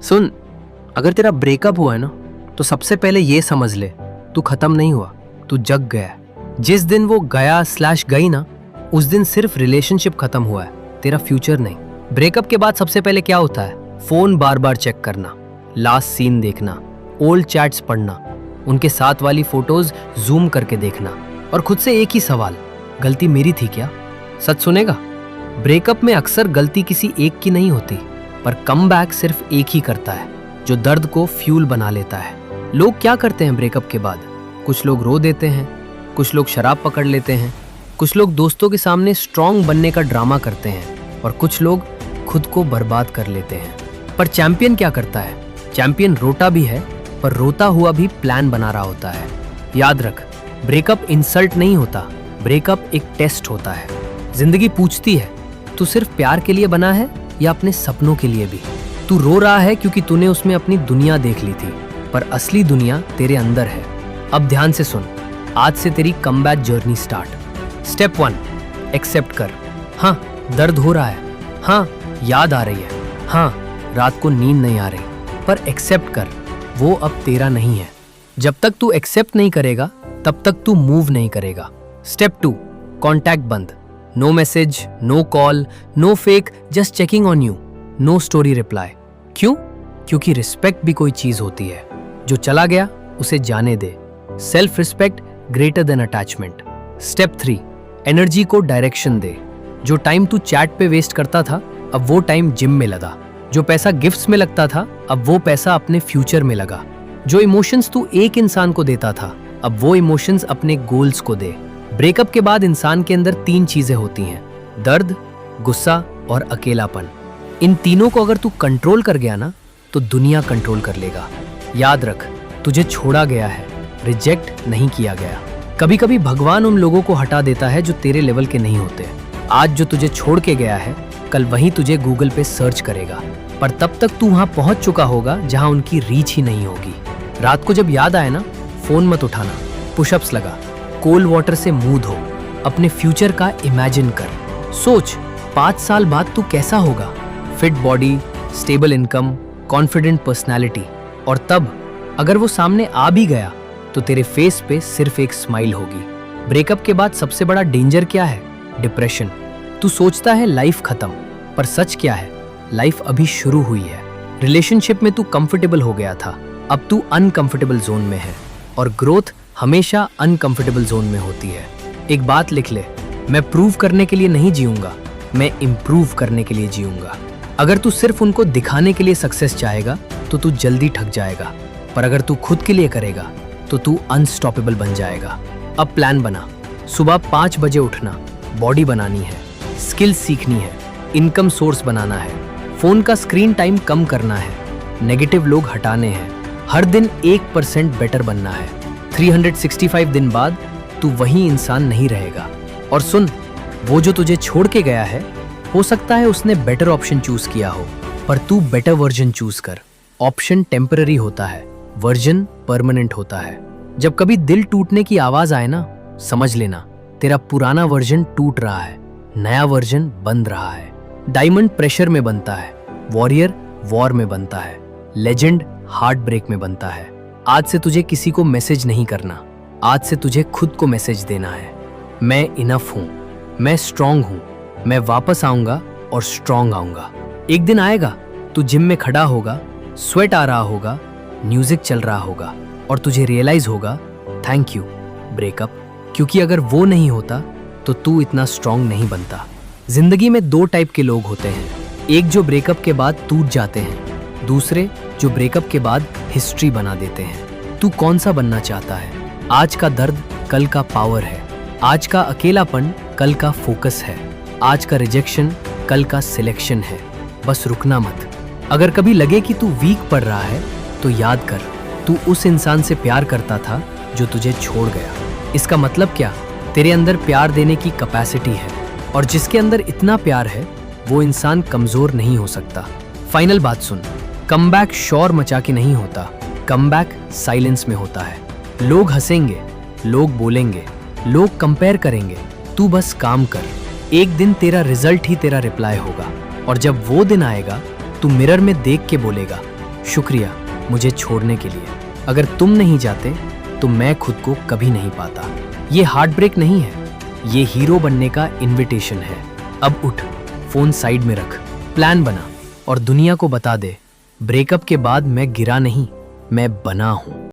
सुन, अगर तेरा ब्रेकअप हुआ है ना, तो सबसे पहले ये समझ ले, तू खत्म नहीं हुआ, तू जग गया है। जिस दिन वो गया/गई ना, उस दिन सिर्फ रिलेशनशिप खत्म हुआ है, तेरा फ्यूचर नहीं। ब्रेकअप के बाद सबसे पहले क्या होता है? फोन बार बार चेक करना, लास्ट सीन देखना, ओल्ड चैट्स पढ़ना, उनके साथ वाली फोटोज जूम करके देखना और खुद से एक ही सवाल, गलती मेरी थी क्या? सच सुनेगा, ब्रेकअप में अक्सर गलती किसी एक की नहीं होती, पर कमबैक सिर्फ एक ही करता है, जो दर्द को फ्यूल बना लेता है। लोग क्या करते हैं ब्रेकअप के बाद? कुछ लोग रो देते हैं, कुछ लोग शराब पकड़ लेते हैं, कुछ लोग दोस्तों के सामने स्ट्रांग बनने का ड्रामा करते हैं और कुछ लोग खुद को बर्बाद कर लेते हैं। पर चैंपियन क्या करता है? चैंपियन रोता भी है, पर रोता हुआ भी प्लान बना रहा होता है। याद रख, ब्रेकअप इंसल्ट नहीं होता, ब्रेकअप एक टेस्ट होता है। जिंदगी पूछती है, तू सिर्फ प्यार के लिए बना है या अपने सपनों के लिए भी? तू रो रहा है क्योंकि तूने उसमें अपनी दुनिया देख ली थी, पर असली दुनिया तेरे अंदर है। अब ध्यान से सुन, आज से तेरी comeback journey start. Step 1, accept कर। हाँ, दर्द हो रहा है, हाँ, याद आ रही है, हाँ, रात को नींद नहीं आ रही, पर एक्सेप्ट कर, वो अब तेरा नहीं है। जब तक तू एक्सेप्ट नहीं करेगा, तब तक तू मूव नहीं करेगा। स्टेप 2, कॉन्टैक्ट बंद। No message, no call, no fake, just checking on you, no story reply. क्यों? क्योंकि रिस्पेक्ट भी कोई चीज होती है, जो चला गया उसे जाने दे। Self respect greater than attachment. Step 3, energy को डायरेक्शन दे। जो टाइम तू चैट पे वेस्ट करता था, अब वो टाइम जिम में लगा। जो पैसा गिफ्ट्स में लगता था, अब वो पैसा अपने फ्यूचर में लगा। जो इमोशंस तू एक इंसान को देता था, अब वो इमोशंस अपने गोल्स को दे। ब्रेकअप के बाद इंसान के अंदर 3 चीजें होती हैं: दर्द, गुस्सा और अकेलापन। इन तीनों को अगर तू कंट्रोल कर गया ना, तो दुनिया कंट्रोल कर लेगा। याद रख, तुझे छोड़ा गया है, रिजेक्ट नहीं किया गया। कभी कभी भगवान उन लोगों को हटा देता है जो तेरे लेवल के नहीं होते। आज जो तुझे छोड़ के गया है, कल वही तुझे गूगल पे सर्च करेगा, पर तब तक तू वहां पहुंच चुका होगा जहां उनकी रीच ही नहीं होगी। रात को जब याद आए ना, फोन मत उठाना, पुशअप्स लगा, कोल्ड वाटर से मुंह धो, अपने फ्यूचर का इमेजिन कर। सोच, 5 साल बाद तू कैसा होगा? Fit body, stable income, confident personality. और तब अगर वो सामने आ भी गया, तो तेरे फेस पे सिर्फ एक स्माइल होगी। ब्रेकअप के बाद सबसे बड़ा डेंजर क्या है? डिप्रेशन। तू सोचता है लाइफ खत्म, पर सच क्या है? लाइफ अभी शुरू हुई है। रिलेशनशिप में तू कंफर्टेबल हो गया था, अब तू अनकंफर्टेबल जोन में है, और ग्रोथ हमेशा अनकंफर्टेबल जोन में होती है। एक बात लिख ले, मैं प्रूव करने के लिए नहीं जीऊंगा, मैं इम्प्रूव करने के लिए जीऊंगा। अगर तू सिर्फ उनको दिखाने के लिए सक्सेस चाहेगा, तो तू जल्दी थक जाएगा, पर अगर तू खुद के लिए करेगा, तो तू अनस्टॉपेबल बन जाएगा। अब प्लान बना, सुबह 5 बजे उठना, बॉडी बनानी है, स्किल्स सीखनी है, इनकम सोर्स बनाना है, फोन का स्क्रीन टाइम कम करना है, नेगेटिव लोग हटाने हैं, हर दिन 1% बेटर बनना है। 365 दिन बाद तू वही इंसान नहीं रहेगा। और सुन, वो जो तुझे छोड़ के गया है, हो सकता है उसने बेटर ऑप्शन चूज किया हो, पर तू बेटर वर्जन चूज कर। ऑप्शन टेम्पररी होता है, वर्जन परमानेंट होता है। जब कभी दिल टूटने की आवाज आए ना, समझ लेना तेरा पुराना वर्जन टूट रहा है, नया वर्जन बन रहा है। डायमंड प्रेशर में बनता है, वॉरियर वॉर में बनता है, लेजेंड हार्ट ब्रेक में बनता है। आज से तुझे किसी को मैसेज नहीं करना, आज से तुझे खुद को मैसेज देना है। मैं इनफ हूं, मैं स्ट्रांग हूं, मैं वापस आऊंगा और स्ट्रांग आऊंगा। एक दिन आएगा, तू जिम में खड़ा होगा, स्वेट आ रहा होगा, म्यूजिक चल रहा होगा, और तुझे रियलाइज होगा, थैंक यू ब्रेकअप, क्योंकि अगर वो नहीं होता तो तू इतना स्ट्रांग नहीं बनता। जिंदगी में 2 टाइप के लोग होते हैं, एक जो ब्रेकअप के बाद टूट जाते हैं, दूसरे जो ब्रेकअप के बाद हिस्ट्री बना देते हैं। तू कौन सा बनना चाहता है? आज का दर्द कल का पावर है, आज का अकेलापन कल का फोकस है, आज का रिजेक्शन कल का सिलेक्शन है। बस रुकना मत। अगर कभी लगे कि तू वीक पड़ रहा है, तो याद कर, तू उस इंसान से प्यार करता था जो तुझे छोड़ गया। इसका मतलब क्या? तेरे अंदर प्यार देने की कैपेसिटी है, और जिसके अंदर इतना प्यार है, वो इंसान कमजोर नहीं हो सकता। फाइनल बात सुन, कमबैक शोर मचा के नहीं होता, कमबैक साइलेंस में होता है। लोग हंसेंगे, लोग बोलेंगे, लोग कंपेयर करेंगे, तू बस काम कर। एक दिन तेरा रिजल्ट ही तेरा रिप्लाई होगा, और जब वो दिन आएगा, तू मिरर में देख के बोलेगा, शुक्रिया मुझे छोड़ने के लिए। अगर तुम नहीं जाते तो मैं खुद को कभी नहीं पाता। ये हार्ट ब्रेक नहीं है, ये हीरो बनने का इनविटेशन है। अब उठ, फोन साइड में रख, प्लान बना और दुनिया को बता दे, ब्रेकअप के बाद मैं गिरा नहीं, मैं बना हूं।